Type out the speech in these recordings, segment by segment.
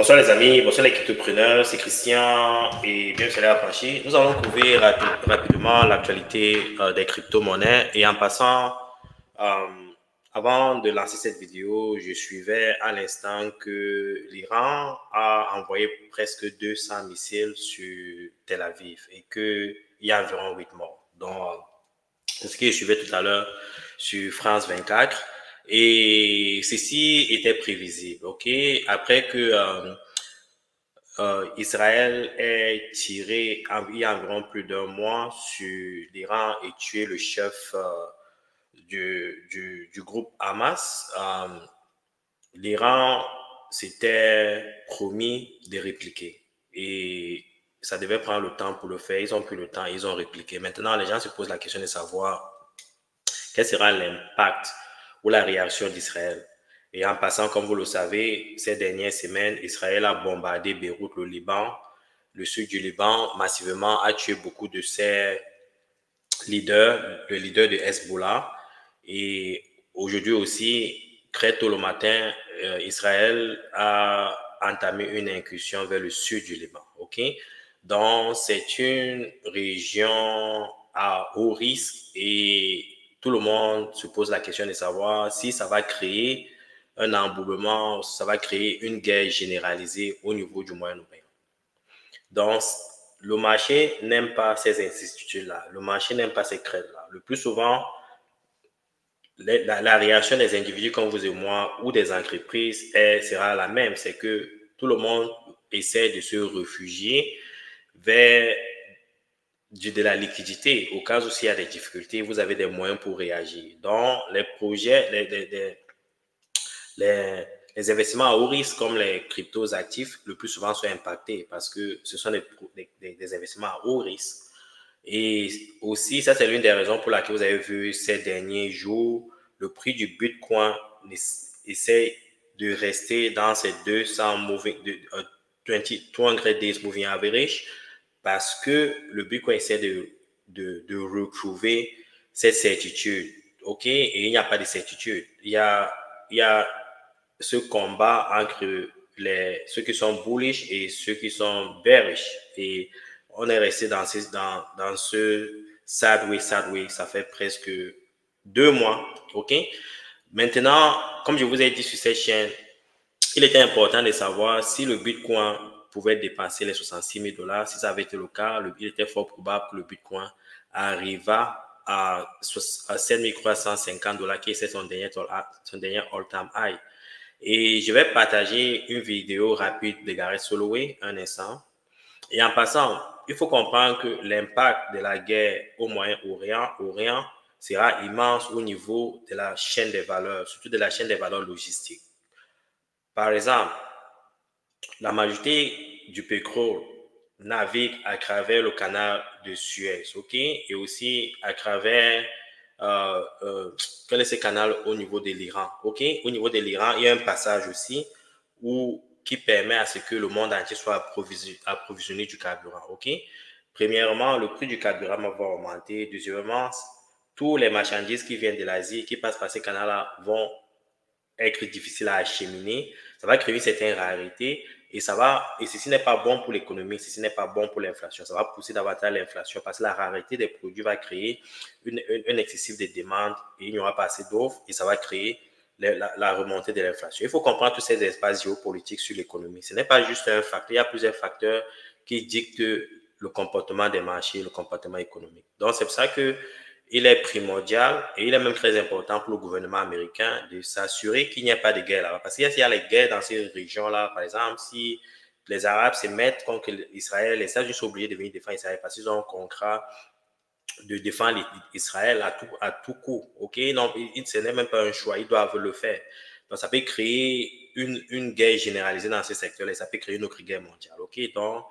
Bonsoir les amis, bonsoir les cryptopreneurs, c'est Christian et bienvenue sur Affranchi. Nous allons couvrir rapidement l'actualité des crypto-monnaies et en passant, euh, avant de lancer cette vidéo, je suivais à l'instant que l'Iran a envoyé presque 200 missiles sur Tel Aviv et qu'il y a environ 8 morts. Donc, c'est ce que je suivais tout à l'heure sur France 24. Et ceci était prévisible, ok? Après que Israël ait tiré il y a environ plus d'un mois sur l'Iran et tué le chef du groupe Hamas, l'Iran s'était promis de répliquer. Et ça devait prendre le temps pour le faire. Ils ont pris le temps, ils ont répliqué. Maintenant, les gens se posent la question de savoir quel sera l'impact ou la réaction d'Israël. Et en passant, comme vous le savez, ces dernières semaines, Israël a bombardé Beyrouth, le Liban. Le sud du Liban, massivement, a tué beaucoup de ses leaders, le leader de Hezbollah. Et aujourd'hui aussi, très tôt le matin, Israël a entamé une incursion vers le sud du Liban. OK? Donc, c'est une région à haut risque et tout le monde se pose la question de savoir si ça va créer un emboulement, ça va créer une guerre généralisée au niveau du Moyen-Orient. Donc, le marché n'aime pas ces instituts-là. Le marché n'aime pas ces crèves-là. Le plus souvent, la réaction des individus comme vous et moi ou des entreprises sera la même. C'est que tout le monde essaie de se réfugier vers de la liquidité. Au cas où s'il y a des difficultés, vous avez des moyens pour réagir. Donc, les projets, les investissements à haut risque comme les cryptos actifs, le plus souvent sont impactés parce que ce sont des investissements à haut risque. Et aussi, ça, c'est l'une des raisons pour laquelle vous avez vu ces derniers jours, le prix du Bitcoin essaie de rester dans ces 200 moving, 200 days moving average parce que le Bitcoin essaie de retrouver cette certitude. OK? Et il n'y a pas de certitude. Il y a ce combat entre ceux qui sont bullish et ceux qui sont bearish. Et on est resté dans ce sideways, ça fait presque 2 mois. OK? Maintenant, comme je vous ai dit sur cette chaîne, il était important de savoir si le Bitcoin pouvait dépasser les 66 000 $. Si ça avait été le cas, il était fort probable que le Bitcoin arriva à 7 350 $, qui est son dernier all-time high. Et je vais partager une vidéo rapide de Gareth Soloway, un instant. Et en passant, il faut comprendre que l'impact de la guerre au Moyen-Orient sera immense au niveau de la chaîne des valeurs, surtout de la chaîne des valeurs logistiques. Par exemple, la majorité du pétrole navigue à travers le canal de Suez, ok, et aussi à travers quel est ce canal au niveau de l'Iran, ok. Au niveau de l'Iran, il y a un passage aussi qui permet à ce que le monde entier soit approvisionné du carburant, ok. Premièrement, le prix du carburant va augmenter. Deuxièmement, tous les marchandises qui viennent de l'Asie, qui passent par ces canaux-là, vont être difficiles à acheminer. Ça va créer une certaine rareté et ceci n'est pas bon pour l'économie, ceci n'est pas bon pour l'inflation. Ça va pousser davantage l'inflation parce que la rareté des produits va créer une excessive de demande et il n'y aura pas assez d'offres et ça va créer la remontée de l'inflation. Il faut comprendre tous ces espaces géopolitiques sur l'économie. Ce n'est pas juste un facteur, il y a plusieurs facteurs qui dictent le comportement des marchés, le comportement économique. Donc, c'est pour ça que il est primordial et il est même très important pour le gouvernement américain de s'assurer qu'il n'y ait pas de guerre là-bas. Parce qu'il y a les guerres dans ces régions-là, par exemple, si les Arabes se mettent contre Israël, les États-Unis sont obligés de venir défendre Israël parce qu'ils ont un contrat de défendre Israël à tout coup. OK? Non, ce n'est même pas un choix, ils doivent le faire. Donc, ça peut créer une guerre généralisée dans ce secteur-là et ça peut créer une autre guerre mondiale. OK? Donc,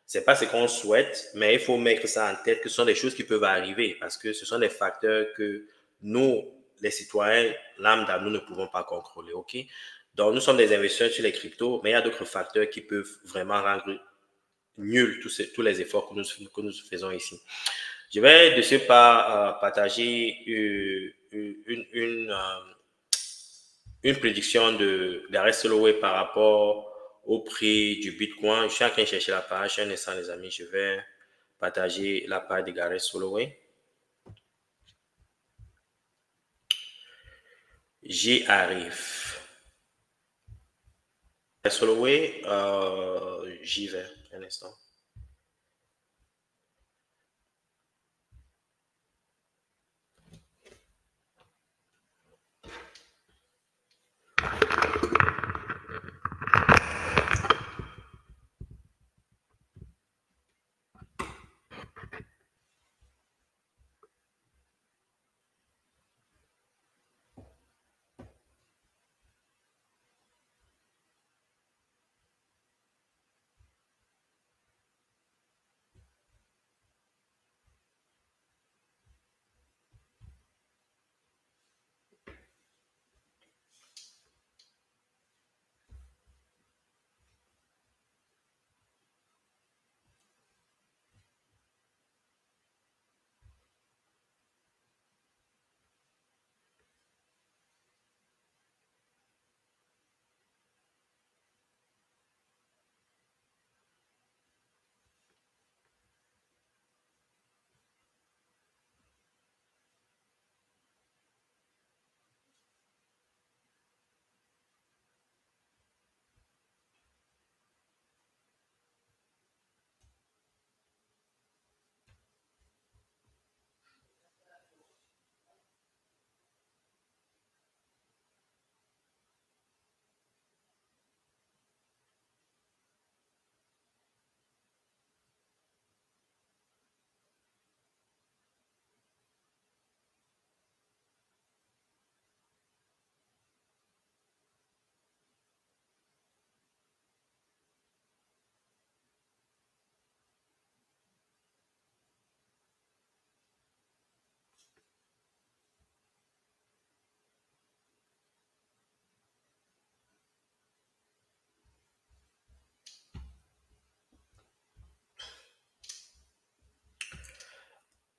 ce n'est pas ce qu'on souhaite, mais il faut mettre ça en tête que ce sont des choses qui peuvent arriver parce que ce sont des facteurs que nous, les citoyens lambda, nous ne pouvons pas contrôler. OK? Donc, nous sommes des investisseurs sur les cryptos, mais il y a d'autres facteurs qui peuvent vraiment rendre nuls tous les efforts que nous faisons ici. Je vais de ce pas partager une prédiction de Gareth Soloway par rapport au prix du Bitcoin. Je suis en train de chercher la page. Un instant, les amis, je vais partager la page de Gareth Soloway. J'y arrive. Soloway, j'y vais un instant.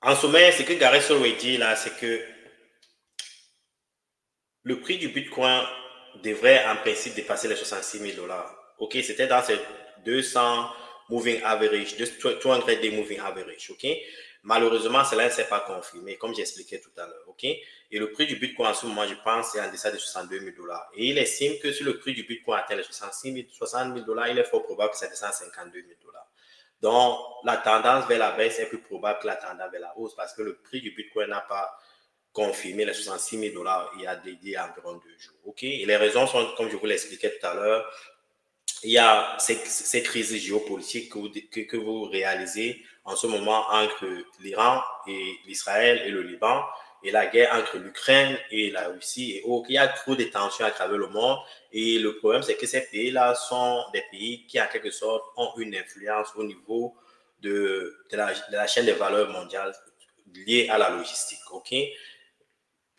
En sommet, ce que Gareth Soloway dit là, c'est que le prix du Bitcoin devrait en principe dépasser les 66 000 dollars. OK, c'était dans ces 200 moving average, 200-day moving average. OK, malheureusement, cela ne s'est pas confirmé, comme j'expliquais tout à l'heure. OK, et le prix du Bitcoin en ce moment, je pense, c'est en deçà de 62 000 dollars. Et il estime que si le prix du Bitcoin atteint les 60 000 dollars, il est fort probable que ça descende à 52 000 dollars. Donc, la tendance vers la baisse est plus probable que la tendance vers la hausse parce que le prix du Bitcoin n'a pas confirmé les 66 000 dollars il y a environ 2 jours. OK? Et les raisons sont, comme je vous l'expliquais tout à l'heure, il y a ces crises géopolitiques que vous réalisez en ce moment entre l'Iran et l'Israël et le Liban et la guerre entre l'Ukraine et la Russie et autres. Il y a trop de tensions à travers le monde et le problème, c'est que ces pays-là sont des pays qui, en quelque sorte, ont une influence au niveau de la chaîne des valeurs mondiales liée à la logistique. OK?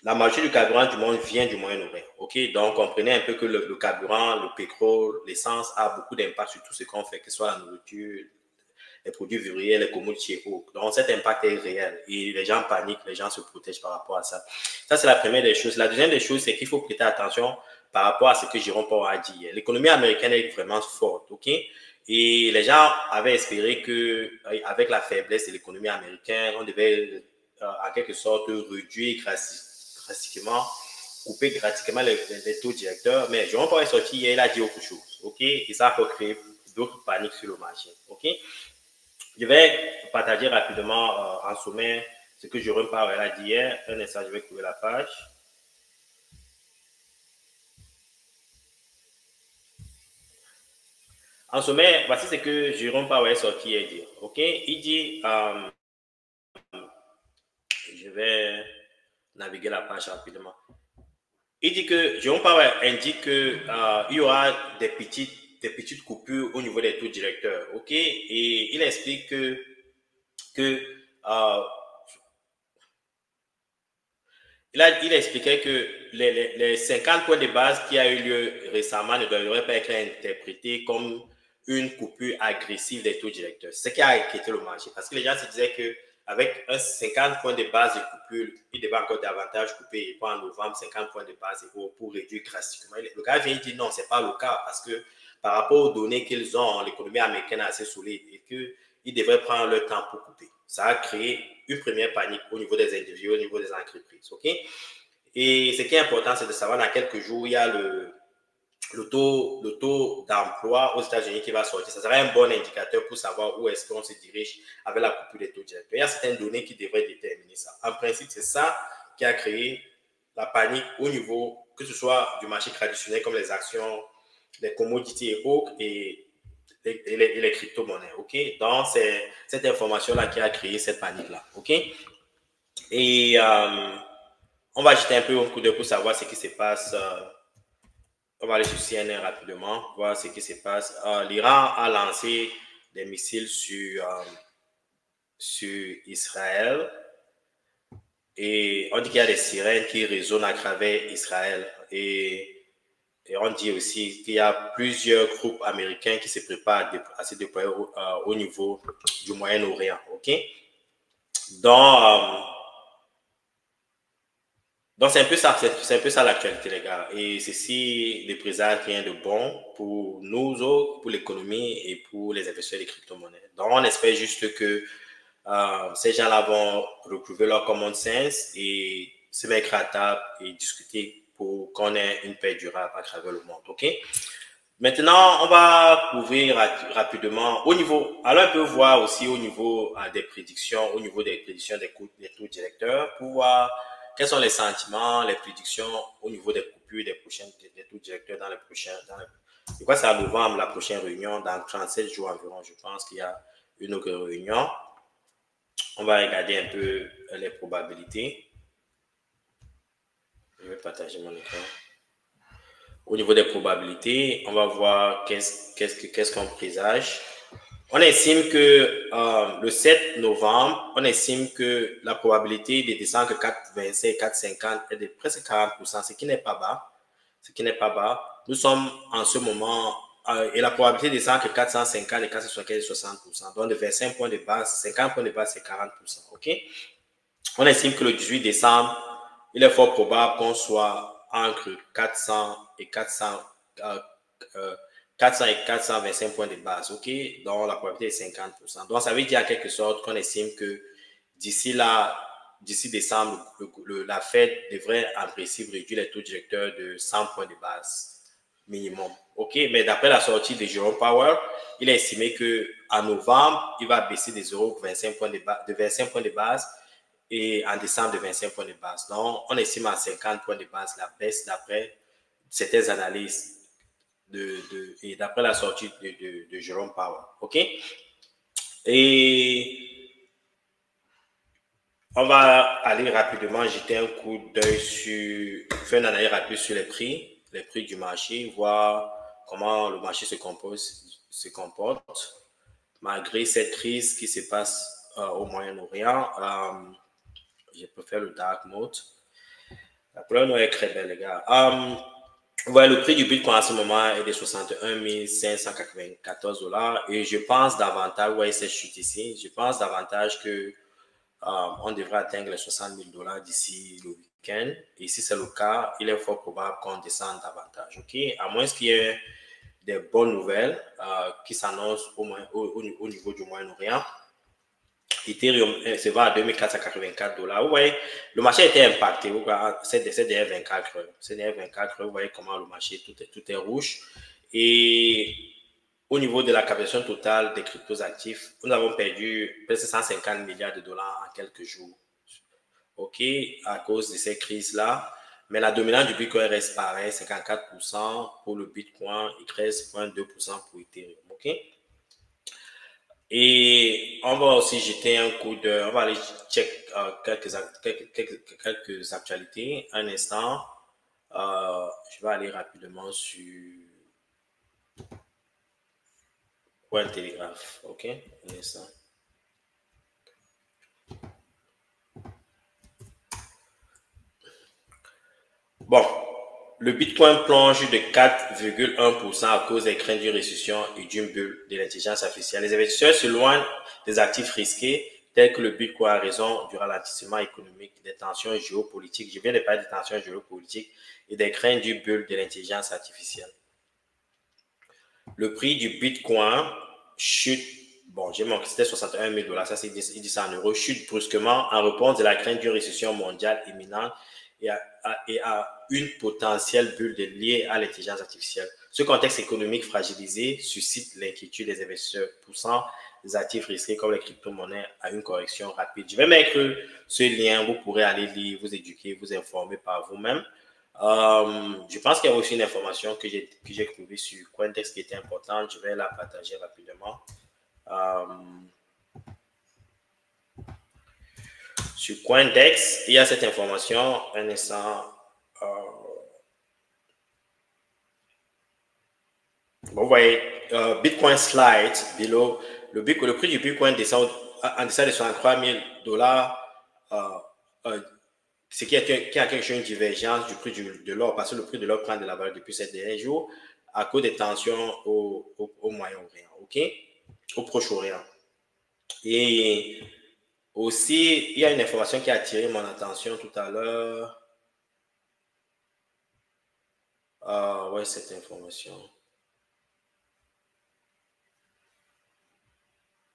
La majorité du carburant du monde vient du Moyen-Orient. OK? Donc, comprenez un peu que le carburant, le pétrole, l'essence a beaucoup d'impact sur tout ce qu'on fait, que ce soit la nourriture, les produits vivriers, les commodities et autres. Donc, cet impact est réel et les gens paniquent, les gens se protègent par rapport à ça. Ça, c'est la première des choses. La deuxième des choses, c'est qu'il faut prêter attention par rapport à ce que Jérôme Powell a dit hier. L'économie américaine est vraiment forte. OK? Et les gens avaient espéré qu'avec la faiblesse de l'économie américaine, on devait en quelque sorte réduire drastiquement, couper drastiquement les taux directeurs. Mais Jérôme Powell est sorti hier, il a dit autre chose. OK? Et ça a créé d'autres paniques sur le marché. OK? Je vais partager rapidement en sommet ce que Jérôme Powell a dit hier. Un instant, je vais trouver la page. En sommet, voici ce que Jérôme Powell est sorti hier dire. OK? Il dit, je vais naviguer la page rapidement. Il dit que Jérôme Powell indique qu'il y aura des petites coupures au niveau des taux directeurs. OK? Et il explique que il expliquait que les 50 points de base qui a eu lieu récemment ne devraient pas être interprétés comme une coupure agressive des taux directeurs. C'est ce qui a inquiété le marché parce que les gens se disaient qu'avec un 50 points de base de coupure, il devait encore davantage couper et pas en novembre 50 points de base pour réduire drastiquement. Le gars vient dire non, ce n'est pas le cas parce que par rapport aux données qu'ils ont, l'économie américaine est assez solide et qu'ils devraient prendre leur temps pour couper. Ça a créé une première panique au niveau des individus, au niveau des entreprises. Okay? Et ce qui est important, c'est de savoir dans quelques jours, il y a le taux d'emploi aux États-Unis qui va sortir. Ça sera un bon indicateur pour savoir où est-ce qu'on se dirige avec la coupure des taux directeurs. Il y a certaines données qui devraient déterminer ça. En principe, c'est ça qui a créé la panique au niveau, que ce soit du marché traditionnel comme les actions, les commodities et autres, et les crypto-monnaies. Okay? Donc, c'est cette information-là qui a créé cette panique-là. Okay? Et on va jeter un peu un coup d'œil pour savoir ce qui se passe. On va aller sur CNN rapidement, voir ce qui se passe. L'Iran a lancé des missiles sur Israël et on dit qu'il y a des sirènes qui résonnent à travers Israël. Et on dit aussi qu'il y a plusieurs groupes américains qui se préparent à se déployer au niveau du Moyen-Orient. Okay? Donc, c'est un peu ça l'actualité, les gars. Et ceci ne présente rien de bon pour nous autres, pour l'économie et pour les investisseurs des crypto-monnaies. Donc, on espère juste que ces gens-là vont retrouver leur common sense et se mettre à table et discuter pour qu'on ait une paix durable à travers le monde. OK? Maintenant, on va couvrir rapidement au niveau. Alors, on peut voir aussi au niveau des prédictions, des taux directeurs pour voir quels sont les sentiments, les prédictions au niveau des coupures des taux directeurs dans les prochains. Je crois que c'est à novembre la prochaine réunion, dans 37 jours environ. Je pense qu'il y a une autre réunion. On va regarder un peu les probabilités. Je vais partager mon écran. Au niveau des probabilités, on va voir qu'est-ce qu'on présage. On estime que le 7 novembre, on estime que la probabilité de descendre que 4,25, 4,50 est de presque 40%, ce qui n'est pas bas. Ce qui n'est pas bas. Nous sommes en ce moment, et la probabilité de descendre que 450 et 475 est 60%. Donc, de 25 points de base, 50 points de base, c'est 40%. OK? On estime que le 18 décembre, il est fort probable qu'on soit entre 400 et 425 points de base, OK? Donc, la probabilité est 50%. Donc, ça veut dire en quelque sorte qu'on estime que d'ici décembre, la Fed devrait en principe réduire les taux directeurs de 100 points de base minimum, OK? Mais d'après la sortie de Jerome Powell, il a estimé qu'en novembre, il va baisser de 25 points de base et en décembre de 25 points de base. Donc, on estime à 50 points de base la baisse d'après certaines analyses et d'après la sortie de Jerome Powell. OK? Et on va aller rapidement jeter un coup d'œil faire une analyse rapide sur les prix du marché, voir comment le marché se comporte malgré cette crise qui se passe au Moyen-Orient. Je préfère le dark mode. La couleur noire est très belle, les gars. Ouais, le prix du Bitcoin en ce moment est de 61 594 $. Et je pense davantage, ouais, cette chute ici, je pense davantage que on devrait atteindre les 60 000 $ d'ici le week-end. Et si c'est le cas, il est fort probable qu'on descende davantage. OK? À moins qu'il y ait des bonnes nouvelles qui s'annoncent au niveau du Moyen-Orient. Ethereum se va à 2484 $. Ouais, le marché a été impacté ces dernières 24 heures. Ces dernières 24 heures, vous voyez comment le marché, tout est rouge. Et au niveau de la capitalisation totale des cryptos actifs, nous avons perdu presque 150 milliards de dollars en quelques jours. OK, à cause de ces crises-là. Mais la dominance du Bitcoin reste pareil, 54% pour le Bitcoin et 13,2% pour Ethereum. OK? Et on va aussi jeter un coup d'œil, on va aller check quelques actualités. Un instant, je vais aller rapidement sur Cointelegraph. OK? Un instant. Bon, le Bitcoin plonge de 4,1% à cause des craintes d'une récession et d'une bulle de l'intelligence artificielle. Les investisseurs s'éloignent des actifs risqués tels que le Bitcoin à raison du ralentissement économique, des tensions géopolitiques. Je viens de parler des tensions géopolitiques et des craintes d'une bulle de l'intelligence artificielle. le prix du Bitcoin chute. Bon, j'ai manqué, c'était 61 000 $. Ça, il dit ça en euros. Chute brusquement en réponse de la crainte d'une récession mondiale imminente et à une potentielle bulle liée à l'intelligence artificielle. Ce contexte économique fragilisé suscite l'inquiétude des investisseurs, poussant les actifs risqués comme les crypto-monnaies à une correction rapide. Je vais mettre ce lien, vous pourrez aller lire, vous éduquer, vous informer par vous-même. Je pense qu'il y a aussi une information que j'ai trouvée sur Coindex qui était importante. Je vais la partager rapidement. Sur Coindex, il y a cette information. Un instant. Bon, vous voyez, Bitcoin slide below. Le prix du Bitcoin descend en deçà de 63 000 $. Ce qui a quelque chose, une divergence du prix de l'or, parce que le prix de l'or prend de la valeur depuis ces derniers jours à cause des tensions au Moyen-Orient, ok? Au Proche-Orient. Et aussi, il y a une information qui a attiré mon attention tout à l'heure. Ouais, cette information.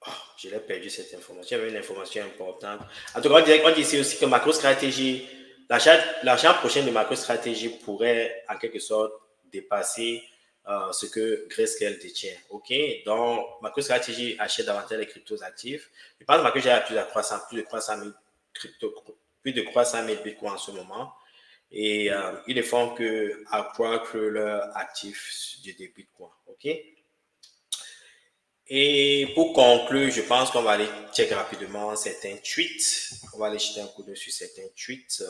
Oh, je l'ai perdu cette information. Il y avait une information importante. En tout cas, on dit ici aussi que MacroStrategy, l'achat prochain de MacroStrategy pourrait en quelque sorte dépasser ce que Grayscale détient. OK? Donc, MacroStrategy achète davantage les cryptos actifs. Je pense que MacroStrategy a plus de 300 000 cryptos, plus de 300 000 bitcoins en ce moment. Et ils ne font que accroître leur actif de bitcoin. OK? Et pour conclure, je pense qu'on va aller checker rapidement certains tweets. On va aller jeter un coup d'œil sur certains tweets.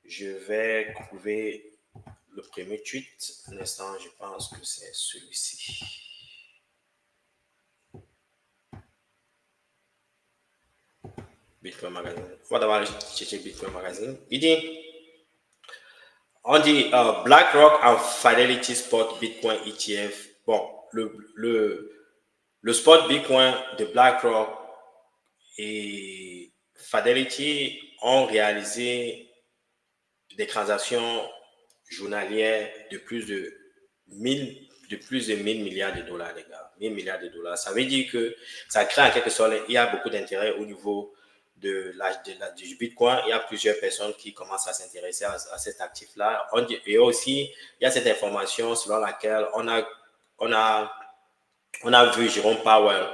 Je vais trouver le premier tweet. Un instant, je pense que c'est celui-ci. Bitcoin Magazine. On va d'abord aller chercher Bitcoin Magazine. On dit BlackRock and Fidelity Spot Bitcoin ETF. Bon, le spot Bitcoin de BlackRock et Fidelity ont réalisé des transactions journalières de plus de 1000 milliards de dollars, les gars. 1000 milliards de dollars. Ça veut dire que ça crée en quelque sorte, il y a beaucoup d'intérêt au niveau du Bitcoin. Il y a plusieurs personnes qui commencent à s'intéresser à cet actif-là. Et aussi, il y a cette information selon laquelle on a vu Jérôme Powell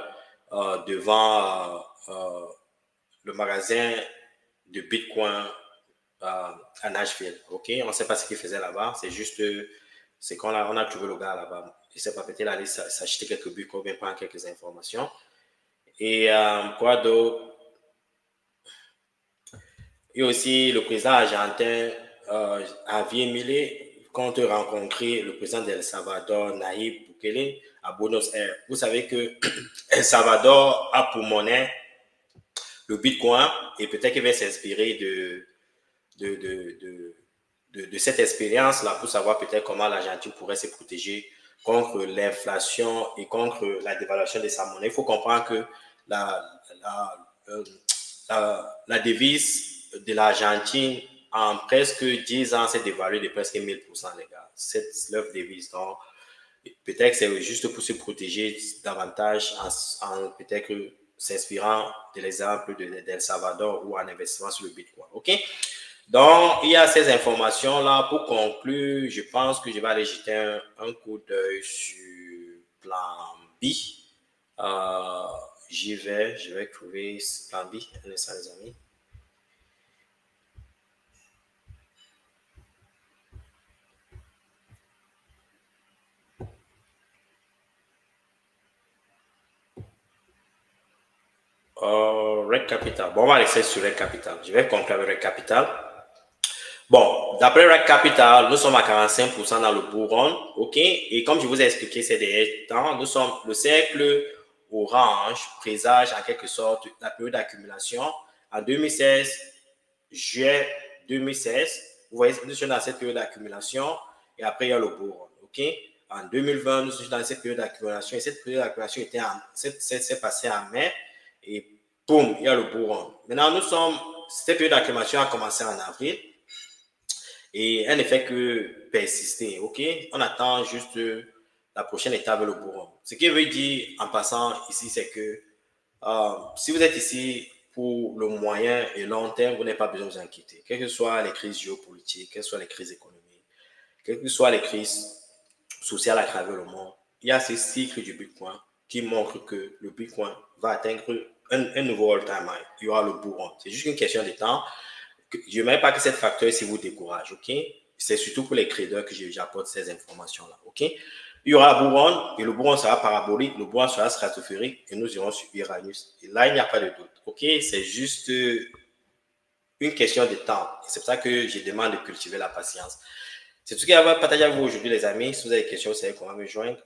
devant le magasin de Bitcoin à Nashville. OK? On ne sait pas ce qu'il faisait là-bas. C'est juste c'est qu'on a trouvé le gars là-bas. Il ne sait pas, peut-être aller s'acheter quelques Bitcoins, bien prendre quelques informations. Et quoi d'autre? Et aussi, le président argentin Javier Milei compte rencontrer le président d'El Salvador, Nayib Bukele, à Buenos Aires. Vous savez que El Salvador a pour monnaie le Bitcoin et peut-être qu'il va s'inspirer de cette expérience-là pour savoir peut-être comment l'Argentine pourrait se protéger contre l'inflation et contre la dévaluation de sa monnaie. Il faut comprendre que la devise de l'Argentine en presque 10 ans s'est dévaluée de presque 1000%, les gars. C'est leur devise. Donc, peut-être que c'est juste pour se protéger davantage en peut-être s'inspirant de l'exemple d'El Salvador ou en investissement sur le Bitcoin. OK? Donc, il y a ces informations-là. Pour conclure, je pense que je vais aller jeter un coup d'œil sur plan B. Je vais trouver plan B. Un instant, les amis. Reg Capital. Bon, on va laisser sur Reg Capital. Je vais conclure avec Reg Capital. Bon, d'après Reg Capital, nous sommes à 45% dans le bull run, OK? Et comme je vous ai expliqué ces derniers temps, nous sommes le cercle orange présage en quelque sorte la période d'accumulation. En 2016, juillet 2016, vous voyez, nous sommes dans cette période d'accumulation et après il y a le bull run, OK? En 2020, nous sommes dans cette période d'accumulation et cette période d'accumulation s'est passée en mai et boum, il y a le bull run. Maintenant, cette période d'accumulation a commencé en avril. Et elle ne fait que persister, OK? On attend juste la prochaine étape est le bourron. Ce qui veut dire, en passant ici, c'est que si vous êtes ici pour le moyen et long terme, vous n'avez pas besoin de vous inquiéter. Quelles que soient les crises géopolitiques, quelles que soient les crises économiques, quelles que soient les crises sociales à travers le monde, il y a ce cycle du Bitcoin qui montre que le Bitcoin va atteindre un nouveau all-time high. Il y aura le bourron. C'est juste une question de temps. Je ne mets pas que cette facteur si vous décourage, ok? C'est surtout pour les traders que j'apporte ces informations-là, ok? Il y aura bourron et le bourron sera parabolique, le bourron sera stratosphérique et nous irons sur Uranus. Et là, il n'y a pas de doute, ok? C'est juste une question de temps. C'est pour ça que je demande de cultiver la patience. C'est tout ce qu'il y a à partager avec vous aujourd'hui, les amis. Si vous avez des questions, vous savez comment me joindre.